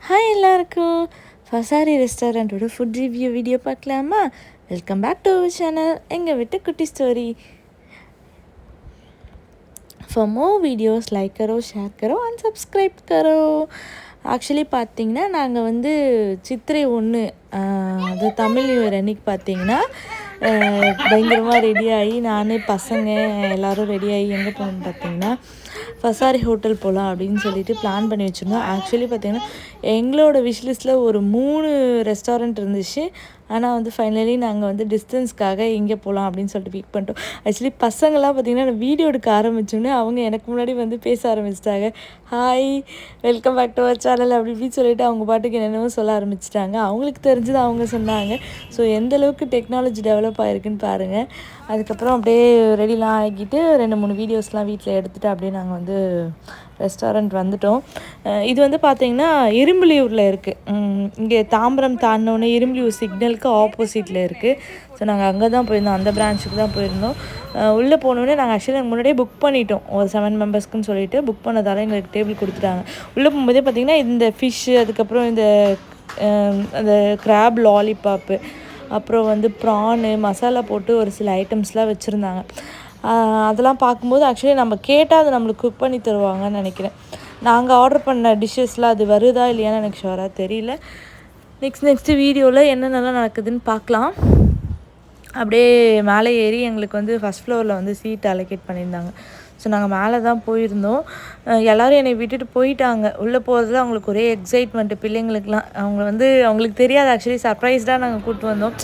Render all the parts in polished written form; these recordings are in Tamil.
ஹாய் எல்லாருக்கும் ஃபசாரி ரெஸ்டாரண்ட்டோட ஃபுட் ரிவ்யூ வீடியோ பார்க்கலாமா? Welcome back to our channel எங்கள் வீட்டு குட்டி story. For more videos like करो शेयर करो and subscribe करो. ஆக்சுவலி பார்த்திங்கன்னா நாங்கள் வந்து சித்திரை 1 அது தமிழ் நியூ இயர் அன்றைக்கி பார்த்திங்கன்னா பயங்கரமாக ரெடியாகி நான் பசங்க எல்லோரும் ரெடியாகி எங்கே போகணுன்னு பார்த்திங்கன்னா ஃபசாரி ஹோட்டல் போகலாம் அப்படின்னு சொல்லிட்டு பிளான் பண்ணி வச்சுருந்தோம். ஆக்சுவலி பார்த்திங்கன்னா எங்களோட விஷ்லிஸ்ட்டில் ஒரு 3 ரெஸ்டாரண்ட் இருந்துச்சு. ஆனால் வந்து ஃபைனலி நாங்கள் வந்து டிஸ்டன்ஸ்க்காக இங்கே போகலாம் அப்படின்னு சொல்லிட்டு பிக் பண்ணிட்டோம். ஆக்சுவலி பசங்களாம் பார்த்திங்கன்னா நான் வீடியோ எடுக்க ஆரம்பித்தோன்னே அவங்க எனக்கு முன்னாடி வந்து பேச ஆரம்பிச்சிட்டாங்க. Hi, welcome back to our channel அப்படி இப்படின்னு சொல்லிட்டு அவங்க பாட்டுக்கு என்னென்னவோ சொல்ல ஆரம்பிச்சிட்டாங்க. அவங்களுக்கு தெரிஞ்சது அவங்க சொன்னாங்க. ஸோ எந்தளவுக்கு டெக்னாலஜி டெவலப் ஆகிருக்குன்னு பாருங்கள். அதுக்கப்புறம் அப்படியே ரெடிலாம் ஆகிக்கிட்டு 2-3 வீடியோஸ்லாம் வீட்டில் எடுத்துகிட்டு அப்படியே நாங்கள் வந்து ரெஸ்டாரண்ட் வந்துட்டோம். இது வந்து பார்த்திங்கன்னா இரும்புலியூரில் இருக்குது. இங்கே தாம்பரம் தாண்டினோடனே இரும்புலியூர் சிக்னலுக்கு ஆப்போசிட்டில் இருக்குது. ஸோ நாங்கள் அங்கே தான் போயிருந்தோம், அந்த பிரான்ச்சுக்கு தான் போயிருந்தோம். உள்ளே போனோடனே நாங்கள் ஆக்சுவலி முன்னாடியே புக் பண்ணிட்டோம். ஒரு 7 மெம்பர்ஸ்க்குன்னு சொல்லிட்டு புக் பண்ணதால் எங்களுக்கு டேபிள் கொடுத்துட்டாங்க. உள்ளே போகும்போதே பார்த்திங்கன்னா இந்த ஃபிஷ்ஷு, அதுக்கப்புறம் இந்த அந்த கிராப் லாலிபாப்பு, அப்புறம் வந்து ப்ரானு மசாலா போட்டு ஒரு சில ஐட்டம்ஸ்லாம் வச்சுருந்தாங்க. அதெல்லாம் பார்க்கும்போது ஆக்சுவலி நம்ம கேட்டால் அது நம்மளுக்கு குக் பண்ணி தருவாங்கன்னு நினைக்கிறேன். நாங்கள் ஆர்டர் பண்ண டிஷ்ஷஸ்லாம் அது வருதா இல்லையான்னு எனக்கு ஷுவராக தெரியல. நெக்ஸ்ட்டு வீடியோவில் என்னென்னலாம் நடக்குதுன்னு பார்க்கலாம். அப்படியே மேலே ஏறி எங்களுக்கு வந்து ஃபஸ்ட் ஃப்ளோரில் வந்து சீட் அலோகேட் பண்ணியிருந்தாங்க. ஸோ நாங்கள் மேலே தான் போயிருந்தோம். எல்லோரும் என்னை விட்டுட்டு போயிட்டாங்க. உள்ளே போகிறதுல அவங்களுக்கு ஒரே எக்ஸைட்மெண்ட்டு பிள்ளைங்களுக்குலாம். அவங்களுக்கு தெரியாது, ஆக்சுவலி சர்ப்ரைஸ்டாக நாங்கள் கூப்பிட்டு வந்தோம்.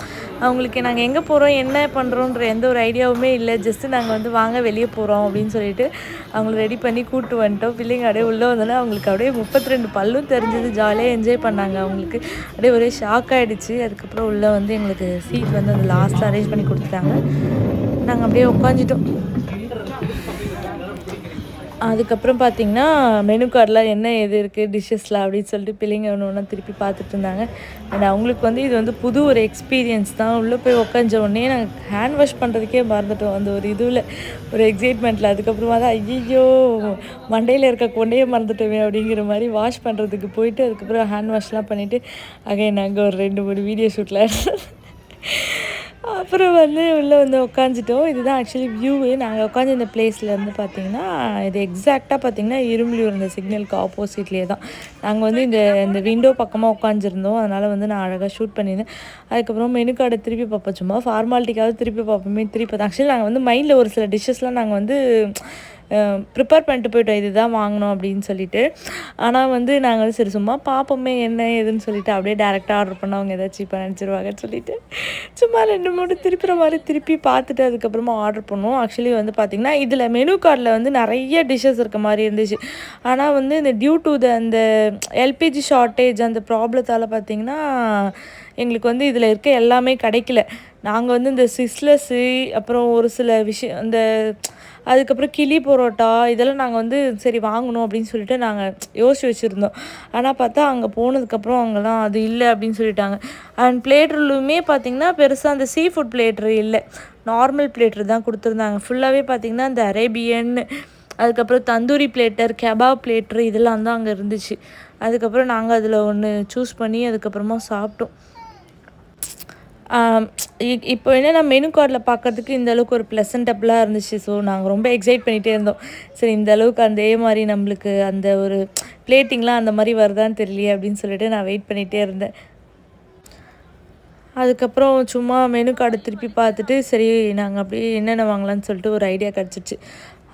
அவங்களுக்கு நாங்கள் எங்கே போகிறோம் என்ன பண்ணுறோன்ற எந்த ஒரு ஐடியாவுமே இல்லை. ஜஸ்ட்டு நாங்கள் வந்து வாங்க வெளியே போகிறோம் அப்படின்னு சொல்லிட்டு அவங்கள ரெடி பண்ணி கூப்பிட்டு வந்துட்டோம். பிள்ளைங்க அப்படியே உள்ளே வந்தோன்னே அவங்களுக்கு அப்படியே 32 பல்லும் தெரிஞ்சது. ஜாலியாக என்ஜாய் பண்ணாங்க. அவங்களுக்கு அப்படியே ஒரே ஷாக் ஆகிடுச்சு. அதுக்கப்புறம் உள்ளே வந்து எங்களுக்கு சீட் வந்து அந்த லாஸ்ட்டில் அரேஞ்ச் பண்ணி கொடுத்துட்டாங்க. நாங்கள் அப்படியே உட்காந்துட்டோம். அதுக்கப்புறம் பார்த்திங்கன்னா மெனு கார்டில் என்ன எது இருக்குது டிஷ்ஷஸில் அப்படின்னு சொல்லிட்டு பிள்ளைங்க ஒன்று ஒன்றா திருப்பி பார்த்துட்டு இருந்தாங்க. அண்ட் அவங்களுக்கு வந்து இது வந்து புது ஒரு எக்ஸ்பீரியன்ஸ் தான். உள்ளே போய் உட்காந்த உடனே நாங்கள் ஹேண்ட் வாஷ் பண்ணுறதுக்கே மறந்துட்டோம். அந்த ஒரு இதுவில் ஒரு எக்ஸைட்மெண்ட்டில். அதுக்கப்புறமா தான் ஐயோ மண்டையில் இருக்க கொண்டையே மறந்துட்டோமே அப்படிங்கிற மாதிரி வாஷ் பண்ணுறதுக்கு போயிட்டு அதுக்கப்புறம் ஹேண்ட் வாஷ்லாம் பண்ணிவிட்டு அகைன் நாங்கள் ஒரு 2-3 வீடியோ ஷூட்டில் அப்புறம் வந்து உள்ளே வந்து உட்காந்துட்டோம். இதுதான் ஆக்சுவலி வியூவு. நாங்கள் உட்காந்து இந்த பிளேஸ்லேருந்து பார்த்திங்கன்னா இது எக்ஸாக்டாக பார்த்திங்கன்னா இரும்புலியூர் இந்த சிக்னலுக்கு ஆப்போசிட்லேயே தான். நாங்கள் வந்து இந்த விண்டோ பக்கமாக உட்காந்துருந்தோம். அதனால் வந்து நான் அழகாக ஷூட் பண்ணியிருந்தேன். அதுக்கப்புறம் மெனு கார்டை திருப்பி பார்ப்போம், சும்மா ஃபார்மாலிட்டிக்காக திருப்பி பார்ப்போமே. ஆக்சுவலி நாங்கள் வந்து மைண்டில் ஒரு சில டிஷ்ஷஸ்லாம் நாங்கள் வந்து ப்ரிப்பேர் பண்ணிட்டு போய்ட்டோம், இதுதான் வாங்கணும் அப்படின்னு சொல்லிட்டு. ஆனால் வந்து நாங்கள் வந்து சரி சும்மா பார்ப்போமே என்ன ஏதுன்னு சொல்லிட்டு அப்படியே டேரெக்டாக ஆர்டர் பண்ண அவங்க ஏதாச்சும் சீப்பாக நினச்சிருவாங்கன்னு சொல்லிட்டு சும்மா 2-3 திருப்பிற மாதிரி திருப்பி பார்த்துட்டு அதுக்கப்புறமா ஆர்டர் பண்ணோம். ஆக்சுவலி வந்து பார்த்திங்கன்னா இதில் மெனு கார்டில் வந்து நிறைய டிஷ்ஷஸ் இருக்க மாதிரி இருந்துச்சு. ஆனால் வந்து இந்த டியூ டு அந்த எல்பிஜி ஷார்ட்டேஜ் அந்த ப்ராப்ளத்தால் பார்த்திங்கன்னா எங்களுக்கு வந்து இதில் இருக்க எல்லாமே கிடைக்கல. நாங்கள் வந்து இந்த சிஸ்லஸ்ஸு, அப்புறம் ஒரு சில விஷயம் இந்த அதுக்கப்புறம் கிளி பரோட்டா இதெல்லாம் நாங்கள் வந்து சரி வாங்கணும் அப்படின்னு சொல்லிட்டு நாங்கள் யோசிச்சு வச்சுருந்தோம். ஆனால் பார்த்தா அங்கே போனதுக்கப்புறம் அங்கெல்லாம் அது இல்லை அப்படின்னு சொல்லிட்டாங்க. அண்ட் பிளேட்டர்லுமே பார்த்திங்கன்னா பெருசாக அந்த சீ ஃபுட் பிளேட்ரு இல்லை, நார்மல் பிளேட்ரு தான் கொடுத்துருந்தாங்க. ஃபுல்லாகவே பார்த்திங்கன்னா இந்த அரேபியன், அதுக்கப்புறம் தந்தூரி பிளேட்டர், கெபாப் பிளேட்ரு இதெல்லாம் தான் அங்கே இருந்துச்சு. அதுக்கப்புறம் நாங்கள் அதில் ஒன்று சூஸ் பண்ணி அதுக்கப்புறமா சாப்பிட்டோம். இப்போ என்னென்னா மெனு கார்டில் பார்க்குறதுக்கு இந்தளவுக்கு ஒரு ப்ளசன்டபுளாக இருந்துச்சு. ஸோ நாங்கள் ரொம்ப எக்ஸைட் பண்ணிகிட்டே இருந்தோம். சரி இந்தளவுக்கு அதே மாதிரி நம்மளுக்கு அந்த ஒரு பிளேட்டிங்லாம் அந்த மாதிரி வருதான்னு தெரியலையே அப்படின்னு சொல்லிட்டு நான் வெயிட் பண்ணிகிட்டே இருந்தேன். அதுக்கப்புறம் சும்மா மெனு கார்டை திருப்பி பார்த்துட்டு சரி நாங்கள் அப்படியே என்னென்ன வாங்கலான்னு சொல்லிட்டு ஒரு ஐடியா கிடச்சிச்சு.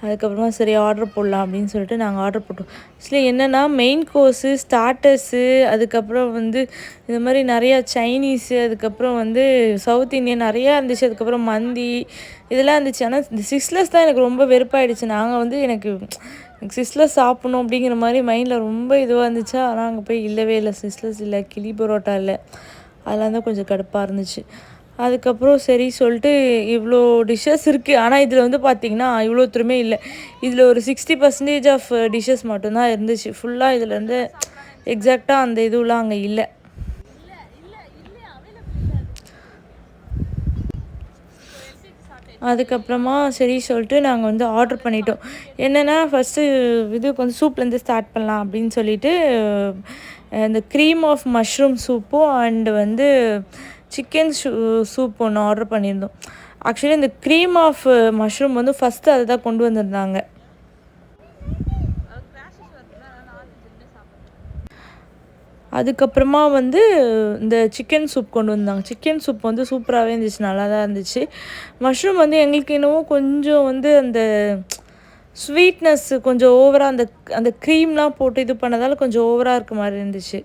அதுக்கப்புறமா சரி ஆர்டர் போடலாம் அப்படின்னு சொல்லிட்டு நாங்கள் ஆர்டர் போட்டோம். ஆக்சுவலி என்னென்னா மெயின் கோர்ஸு, ஸ்டார்டர்ஸு, அதுக்கப்புறம் வந்து இந்த மாதிரி நிறையா சைனீஸு, அதுக்கப்புறம் வந்து சவுத் இந்தியன் நிறையா இருந்துச்சு. அதுக்கப்புறம் மந்தி இதெல்லாம் இருந்துச்சு. ஆனால் இந்த சிஸ்லஸ் தான் எனக்கு ரொம்ப வெறுப்பாயிடுச்சு. நாங்கள் வந்து எனக்கு சிஸ்லஸ் சாப்பிட்ணும் அப்படிங்கிற மாதிரி மைண்டில் ரொம்ப இதுவாக இருந்துச்சா. ஆனால் அங்கே போய் இல்லவே இல்லை, சிஸ்லஸ் இல்லை, கிளி பரோட்டா இல்லை. அதெல்லாம் தான் கொஞ்சம் கடுப்பாக இருந்துச்சு. அதுக்கப்புறம் சரி சொல்லிட்டு இவ்வளோ டிஷ்ஷஸ் இருக்குது. ஆனால் இதில் வந்து பார்த்திங்கன்னா இவ்வளோத்துமே இல்லை. இதில் ஒரு 60% ஆஃப் டிஷ்ஷஸ் மட்டும்தான் இருந்துச்சு. ஃபுல்லாக இதில் வந்து எக்ஸாக்டாக அந்த இதுவெலாம் அங்கே இல்லை. அதுக்கப்புறமா சரி சொல்லிட்டு நாங்கள் வந்து ஆர்டர் பண்ணிட்டோம். என்னென்னா ஃபஸ்ட்டு இது கொஞ்சம் சூப்லேருந்து ஸ்டார்ட் பண்ணலாம் அப்படின்னு சொல்லிட்டு இந்த க்ரீம் ஆஃப் மஷ்ரூம் சூப்பும் அண்டு வந்து சிக்கன் சூப் ஒன்று ஆர்டர் பண்ணியிருந்தோம். ஆக்சுவலி இந்த க்ரீம் ஆஃப் மஷ்ரூம் வந்து ஃபஸ்ட்டு அதை தான் கொண்டு வந்திருந்தாங்க. அதுக்கப்புறமா வந்து இந்த சிக்கன் சூப் கொண்டு வந்தாங்க. சிக்கன் சூப் வந்து சூப்பராகவே இருந்துச்சு, நல்லா தான் இருந்துச்சு. மஷ்ரூம் வந்து எங்களுக்கு என்னவோ கொஞ்சம் வந்து அந்த ஸ்வீட்னஸ் கொஞ்சம் ஓவராக அந்த அந்த க்ரீம்லாம் போட்டு இது பண்ணதால் கொஞ்சம் ஓவராக இருக்க மாதிரி இருந்துச்சு.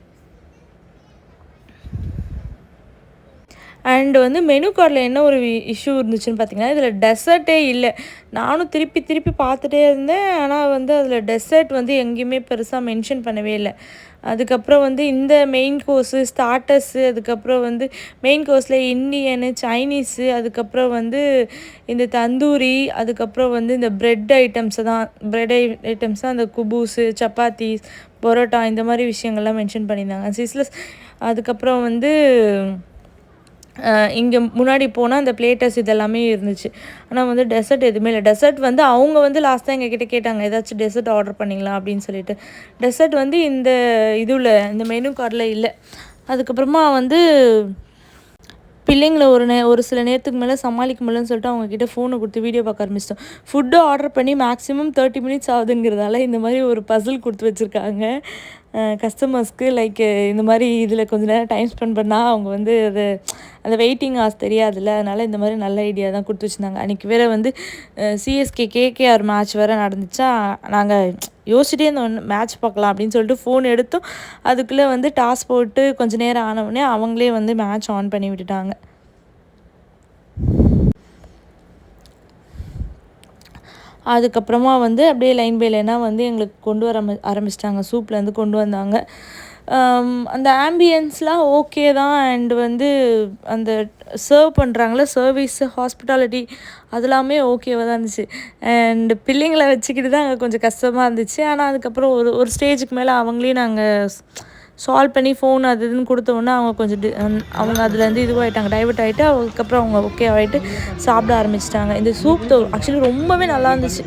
அண்டு வந்து மெனு கார்டில் என்ன ஒரு இஷ்யூ இருந்துச்சுன்னு பார்த்தீங்கன்னா, இதில் டெசர்ட்டே இல்லை. நானும் திருப்பி திருப்பி பார்த்துட்டே இருந்தேன். ஆனால் வந்து அதில் டெசர்ட் வந்து எங்கேயுமே பெருசாக மென்ஷன் பண்ணவே இல்லை. அதுக்கப்புறம் வந்து இந்த மெயின் கோர்ஸு, ஸ்டார்ட்டர்ஸு, அதுக்கப்புறம் வந்து மெயின் கோர்ஸில் இந்தியனு, சைனீஸு, அதுக்கப்புறம் வந்து இந்த தந்தூரி, அதுக்கப்புறம் வந்து இந்த பிரெட் ஐட்டம்ஸை தான் ஐட்டம்ஸ் தான் அந்த குபூஸு, சப்பாத்தி, பரோட்டா இந்த மாதிரி விஷயங்கள்லாம் மென்ஷன் பண்ணியிருந்தாங்க. சிஸ்லஸ் அதுக்கப்புறம் வந்து இங்கே முன்னாடி போனால் அந்த பிளேட்டர்ஸ் இதெல்லாமே இருந்துச்சு. ஆனால் வந்து டெசர்ட் எதுவுமே இல்லை. டெசர்ட் வந்து அவங்க வந்து லாஸ்ட்டாக எங்ககிட்ட கேட்டாங்க, ஏதாச்சும் டெசர்ட் ஆர்டர் பண்ணிங்களா அப்படின்னு சொல்லிட்டு. டெசர்ட் வந்து இந்த இந்த மெனு கார்டில் இல்லை. அதுக்கப்புறமா வந்து பிள்ளைங்கள ஒரு சில நேரத்துக்கு மேலே சமாளிக்க முடியலன்னு சொல்லிட்டு அவங்கக்கிட்ட ஃபோனை கொடுத்து வீடியோ பார்க்க ஆரம்பிச்சிட்டோம். ஃபுட்டு ஆர்டர் பண்ணி மேக்ஸிமம் 30 மினிட்ஸ் ஆகுதுங்கிறதால இந்த மாதிரி ஒரு பசில் கொடுத்து வச்சுருக்காங்க கஸ்டமர்ஸ்க்கு. லைக் இந்த மாதிரி இதில் கொஞ்சம் நேரம் டைம் ஸ்பெண்ட் பண்ணால் அவங்க வந்து அந்த வெயிட்டிங் ஹார்ஸ் தெரியாதுல்ல, அதனால் இந்த மாதிரி நல்ல ஐடியா தான் கொடுத்து வச்சுருந்தாங்க. அன்றைக்கி வேறு வந்து சிஎஸ்கே கேகேஆர் மேட்ச் வேறு நடந்துச்சா, நாங்கள் யோசிச்சுட்டே இருந்தோம் மேட்ச் பார்க்கலாம் அப்படின்னு சொல்லிட்டு ஃபோன் எடுத்தோம். அதுக்குள்ளே வந்து டாஸ் போட்டு கொஞ்சம் நேரம் ஆனவுடனே அவங்களே வந்து மேட்ச் ஆன் பண்ணி விட்டுட்டாங்க. அதுக்கப்புறமா வந்து அப்படியே லைன் பை லைனாக வந்து எங்களுக்கு கொண்டு வர ஆரம்பிச்சிட்டாங்க. சூப்லேருந்து கொண்டு வந்தாங்க. அந்த ஆம்பியன்ஸ்லாம் ஓகே தான். அண்டு வந்து அந்த சர்வ் பண்ணுறாங்களே சர்வீஸு, ஹாஸ்பிட்டாலிட்டி அதெல்லாமே ஓகேவாக தான் இருந்துச்சு. அண்டு பிள்ளைங்களை வச்சுக்கிட்டு தான் அங்கே கொஞ்சம் கஷ்டமாக இருந்துச்சு. ஆனால் அதுக்கப்புறம் ஒரு ஸ்டேஜுக்கு மேலே அவங்களே நாங்கள் சால்வ் பண்ணி ஃபோன் அது இதுன்னு கொடுத்தோன்னே அவங்க கொஞ்சம் அவங்க அதுலேருந்து இதுவாகிட்டாங்க, டைவர்ட் ஆகிட்டு அதுக்கப்புறம் அவங்க ஓகே ஆகிட்டு சாப்பிட ஆரம்பிச்சிட்டாங்க. இந்த சூப் ஆக்சுவலி ரொம்பவே நல்லா இருந்துச்சு.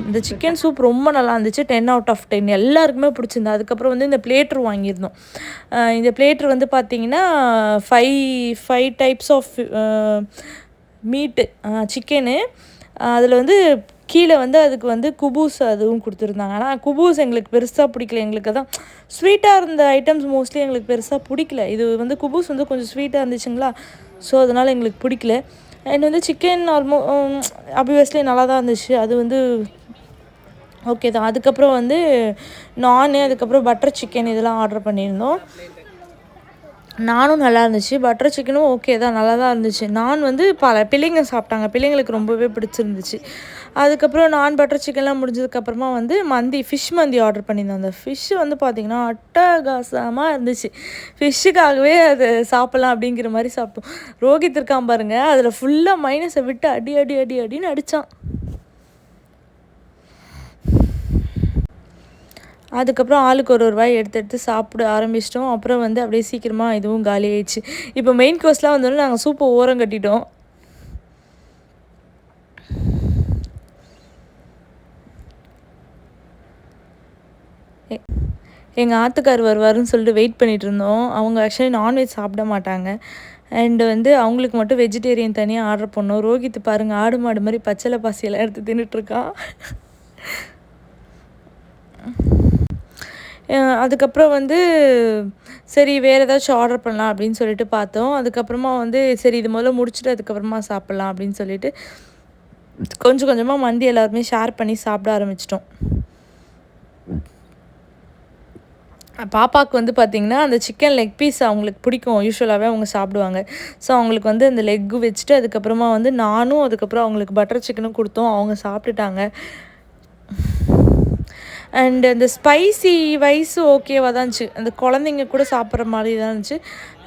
இந்த சிக்கன் சூப் ரொம்ப நல்லா இருந்துச்சு. 10 out of 10 எல்லாருக்குமே பிடிச்சிருந்தா. அதுக்கப்புறம் வந்து இந்த பிளேட்டர் வாங்கியிருந்தோம். இந்த பிளேட்டர் வந்து பார்த்திங்கன்னா 5 டைப்ஸ் ஆஃப் மீட்டு சிக்கனு. அதில் வந்து கீழே வந்து அதுக்கு வந்து குபூஸ் அதுவும் கொடுத்துருந்தாங்க. ஆனால் குபூஸ் எங்களுக்கு பெருசாக பிடிக்கல. எங்களுக்கு தான் ஸ்வீட்டாக இருந்த ஐட்டம்ஸ் மோஸ்ட்லி எங்களுக்கு பெருசாக பிடிக்கல. இது வந்து குபூஸ் வந்து கொஞ்சம் ஸ்வீட்டாக இருந்துச்சுங்களா, ஸோ அதனால் எங்களுக்கு பிடிக்கல. அண்ட் வந்து சிக்கன் ஆப்வியஸ்லி நல்லா தான் இருந்துச்சு. அது வந்து ஓகே தான். அதுக்கப்புறம் வந்து அதுக்கப்புறம் பட்டர் சிக்கன் இதெல்லாம் ஆர்டர் பண்ணியிருந்தோம். நானும் நல்லா இருந்துச்சு. பட்டர் சிக்கனும் ஓகே தான், நல்லா தான் இருந்துச்சு. நான் வந்து பிள்ளைங்க சாப்பிட்டாங்க, பிள்ளைங்களுக்கு ரொம்பவே பிடிச்சிருந்துச்சு. அதுக்கப்புறம் பட்டர் சிக்கன்லாம் முடிஞ்சதுக்கப்புறமா வந்து ஃபிஷ் மந்தி ஆர்டர் பண்ணியிருந்தோம். அந்த ஃபிஷ்ஷு வந்து பார்த்திங்கன்னா அட்டகாசமாக இருந்துச்சு. ஃபிஷ்ஷுக்காகவே அதை சாப்பிட்லாம் அப்படிங்கிற மாதிரி சாப்பிட்டோம். ரோஹித் இருக்கான் பாருங்கள், அதில் ஃபுல்லாக மைனஸை விட்டு அடின்னு அடித்தான். அதுக்கப்புறம் ஆளுக்கு ஒரு ரூபாய் எடுத்து சாப்பிட ஆரம்பிச்சிட்டோம். அப்புறம் வந்து அப்படியே சீக்கிரமாக இதுவும் காலி ஆயிடுச்சு. இப்போ மெயின் கோர்ஸ்லாம் வந்தோடனே நாங்கள் சூப்பை ஓரம் கட்டிட்டோம். எங்கள் ஆத்துக்கார் வருவாருன்னு சொல்லிட்டு வெயிட் பண்ணிகிட்டு இருந்தோம். அவங்க ஆக்சுவலி நான்வெஜ் சாப்பிட மாட்டாங்க. அண்டு வந்து அவங்களுக்கு மட்டும் வெஜிடேரியன் தனியாக ஆர்டர் பண்ணோம். ரோஹித் பாருங்கள், ஆடு மாடு மாதிரி பச்சளை பாசியெல்லாம் எடுத்து தின்னுட்ருக்கான். அதுக்கப்புறம் வந்து சரி வேறு ஏதாச்சும் ஆர்டர் பண்ணலாம் அப்படின்னு சொல்லிட்டு பார்த்தோம். அதுக்கப்புறமா வந்து சரி இது முதல்ல முடிச்சுட்டு அதுக்கப்புறமா சாப்பிட்லாம் அப்படின்னு சொல்லிட்டு கொஞ்சம் கொஞ்சமாக மந்தி எல்லாருமே ஷேர் பண்ணி சாப்பிட ஆரம்பிச்சிட்டோம். பாப்பாவுக்கு வந்து பார்த்திங்கன்னா அந்த சிக்கன் லெக் பீஸ் அவங்களுக்கு பிடிக்கும், யூஸ்வலாகவே அவங்க சாப்பிடுவாங்க. ஸோ அவங்களுக்கு வந்து அந்த லெக்கு வச்சுட்டு அதுக்கப்புறமா வந்து அதுக்கப்புறம் அவங்களுக்கு பட்டர் சிக்கனும் கொடுத்தோம். அவங்க சாப்பிட்டுட்டாங்க. அண்ட் அந்த ஸ்பைசி வைஸு ஓகேவாக தான் இருந்துச்சு. அந்த குழந்தைங்க கூட சாப்பிட்ற மாதிரி தான் இருந்துச்சு.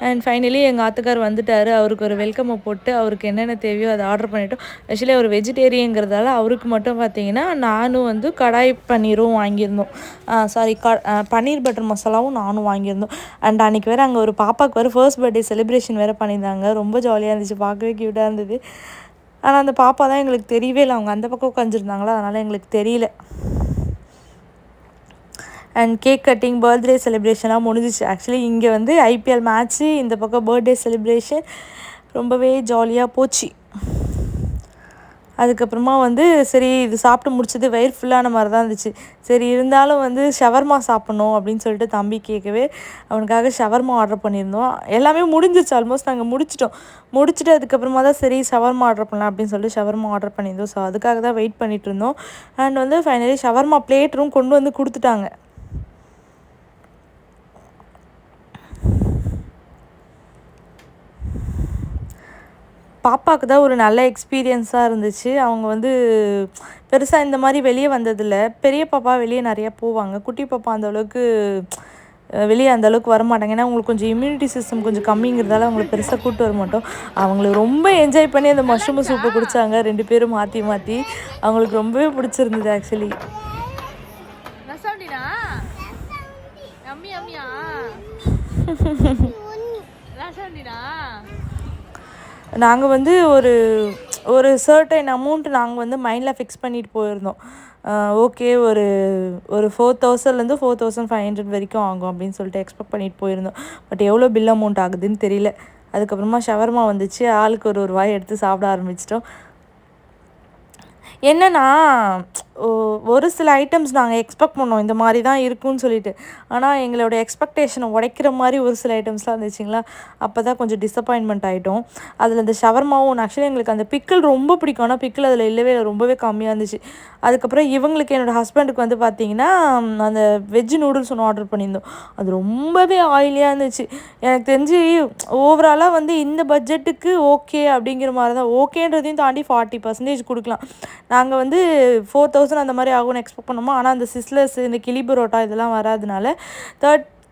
அண்ட் ஃபைனலி எங்கள் ஆத்துக்கார் வந்துட்டார். அவருக்கு ஒரு வெல்கம்மை போட்டு அவருக்கு என்னென்ன தேவையோ அதை ஆர்டர் பண்ணிட்டோம். ஆக்சுவலி அவர் வெஜிடேரியங்கிறதால அவருக்கு மட்டும் பார்த்திங்கன்னா நானும் வந்து கடாய் பன்னீரும் வாங்கியிருந்தோம். பன்னீர் பட்டர் மசாலாவும் நானும் வாங்கியிருந்தோம். அண்ட் அன்றைக்கி வேறு அங்கே ஒரு பாப்பாவுக்கு வேறு ஃபர்ஸ்ட் பர்த்டே செலிப்ரேஷன் வேறு பண்ணியிருந்தாங்க. ரொம்ப ஜாலியாக இருந்துச்சு, பார்க்கவே க்யூட்டாக இருந்தது. ஆனால் அந்த பாப்பா தான் எங்களுக்கு தெரியவே இல்லை, அவங்க அந்த பக்கம் உட்காந்துருந்தாங்களா, அதனால் எங்களுக்கு தெரியல. அண்ட் கேக் கட்டிங், பர்த்டே செலிப்ரேஷன்லாம் முடிஞ்சிச்சு. ஆக்சுவலி இங்கே வந்து ஐபிஎல் மேட்ச்சு, இந்த பக்கம் பர்த்டே செலிப்ரேஷன் ரொம்பவே ஜாலியாக போச்சு. அதுக்கப்புறமா வந்து சரி இது சாப்பிட்டு முடிச்சது வயிறு ஃபுல்லான மாதிரி தான் இருந்துச்சு. சரி இருந்தாலும் வந்து ஷவர்மா சாப்பிட்ணும் அப்படின்னு சொல்லிட்டு தம்பி கேட்கவே அவனுக்காக ஷவர்மா ஆர்டர் பண்ணியிருந்தோம். எல்லாமே முடிஞ்சிச்சு, ஆல்மோஸ்ட் நாங்கள் முடிச்சுட்டு அதுக்கப்புறமா தான் சரி ஷவர்மா ஆர்டர் பண்ணலாம் அப்படின்னு சொல்லிட்டு ஷவர்மா ஆர்டர் பண்ணியிருந்தோம். ஸோ அதுக்காக தான் வெயிட் பண்ணிகிட்டு இருந்தோம். அண்ட் வந்து ஃபைனலி ஷவர்மா பிளேட்டும் கொண்டு வந்து கொடுத்துட்டாங்க. பாப்பாவுக்கு தான் ஒரு நல்ல எக்ஸ்பீரியன்ஸாக இருந்துச்சு. அவங்க வந்து பெருசாக இந்த மாதிரி வெளியே வந்ததில்லை. பெரிய பாப்பா வெளியே நிறையா போவாங்க, குட்டி பாப்பா அந்தளவுக்கு வெளியே அந்தளவுக்கு வரமாட்டாங்க. ஏன்னா அவங்களுக்கு கொஞ்சம் இம்யூனிட்டி சிஸ்டம் கொஞ்சம் கம்மிங்கிறதால அவங்கள பெருசாக கூப்பிட்டு வர மாட்டோம். அவங்களுக்கு ரொம்ப என்ஜாய் பண்ணி அந்த மஷ்ரூம் சூப்பை குடித்தாங்க 2 பேரும் மாற்றி. அவங்களுக்கு ரொம்பவே பிடிச்சிருந்தது. ஆக்சுவலி நாங்கள் வந்து ஒரு சர்டைன் அமௌண்ட் நாங்கள் வந்து மைண்டில் ஃபிக்ஸ் பண்ணிட்டு போயிருந்தோம். ஓகே ஒரு 4000லேருந்து 4500 வரைக்கும் ஆகும் அப்படின்னு சொல்லிட்டு எக்ஸ்பெக்ட் பண்ணிட்டு போயிருந்தோம். பட் எவ்வளோ பில் அமௌண்ட் ஆகுதுன்னு தெரியல. அதுக்கப்புறமா ஷவர்மா வந்துச்சு, ஆளுக்கு ஒரு வாய் எடுத்து சாப்பிட ஆரம்பிச்சிட்டோம். என்னென்னா ஒரு சில ஐட்டம்ஸ் நாங்கள் எக்ஸ்பெக்ட் பண்ணோம் இந்த மாதிரி தான் இருக்கும்னு சொல்லிட்டு. ஆனால் எங்களோட எக்ஸ்பெக்டேஷனை உடைக்கிற மாதிரி ஒரு சில ஐட்டம்ஸ்லாம் இருந்துச்சுங்களா, அப்போ தான் கொஞ்சம் டிசப்பாயின்மெண்ட் ஆகிட்டோம். அதில் இந்த ஷவர்மாவும் ஆக்சுவலி எங்களுக்கு அந்த பிக்கிள் ரொம்ப பிடிக்கும், ஆனால் பிக்கிள் அதில் இல்லவே ரொம்பவே கம்மியாக இருந்துச்சு. அதுக்கப்புறம் இவங்களுக்கு என்னோடய ஹஸ்பண்டுக்கு வந்து பார்த்திங்கன்னா அந்த வெஜ் நூடுல்ஸ் ஒன்று ஆர்டர் பண்ணியிருந்தோம். அது ரொம்பவே ஆயிலியாக இருந்துச்சு. எனக்கு தெரிஞ்சு ஓவராலாக வந்து இந்த பட்ஜெட்டுக்கு ஓகே அப்படிங்கிற மாதிரி தான், ஓகேன்றதையும் தாண்டி 40% கொடுக்கலாம். நாங்கள் வந்து 4000 அந்த மாதிரி ஆகும்னு எக்ஸ்பெக்ட் பண்ணோமோ, ஆனால் அந்த சிஸ்லர்ஸ், இந்த கிளி பரோட்டா இதெல்லாம் வராதனால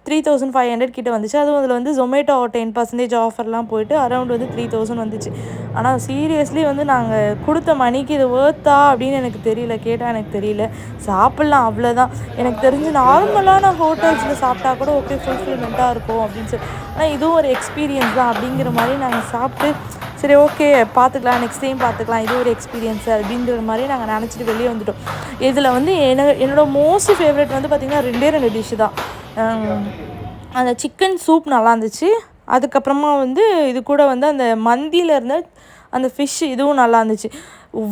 3500 கிட்ட வந்துச்சு. அதுவும் அதில் வந்து ஜொமேட்டோ 10% ஆஃபர்லாம் போயிட்டு அரௌண்ட் வந்து 3000 வந்துச்சு. ஆனால் சீரியஸ்லி வந்து நாங்கள் கொடுத்த மணிக்கு இது ஒர்த்தா அப்படின்னு எனக்கு தெரியல, கேட்டால் எனக்கு தெரியல. சாப்பிட்லாம் அவ்வளோதான். எனக்கு தெரிஞ்சு நார்மலான ஹோட்டல்ஸில் சாப்பிட்டா கூட ஓகே ஃபுல்ஃபில்மெண்ட்டாக இருக்கும் அப்படின்னு சொல்லி, ஆனால் இதுவும் ஒரு எக்ஸ்பீரியன்ஸ் தான் அப்படிங்கிற மாதிரி நாங்கள் சாப்பிட்டு சரி ஓகே பார்த்துக்கலாம், நெக்ஸ்ட் டைம் பார்த்துக்கலாம், இது ஒரு எக்ஸ்பீரியன்ஸு அப்படின்ற மாதிரி நாங்கள் நினச்சிட்டு வெளியே வந்துவிட்டோம். இதில் வந்து என்னோடய மோஸ்ட் ஃபேவரட் வந்து பார்த்திங்கன்னா 2 டிஷ்ஷு தான். அந்த சிக்கன் சூப் நல்லா இருந்துச்சு. அதுக்கப்புறமா வந்து இது கூட வந்து அந்த மந்தியில் இருந்த அந்த ஃபிஷ் இதுவும் நல்லா இருந்துச்சு.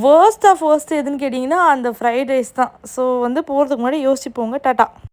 வேர்ஸ்ட் எதுன்னு கேட்டிங்கன்னா அந்த ஃப்ரைட் ரைஸ் தான். ஸோ வந்து போகிறதுக்கு முன்னாடி யோசிச்சு போங்க. டாட்டா.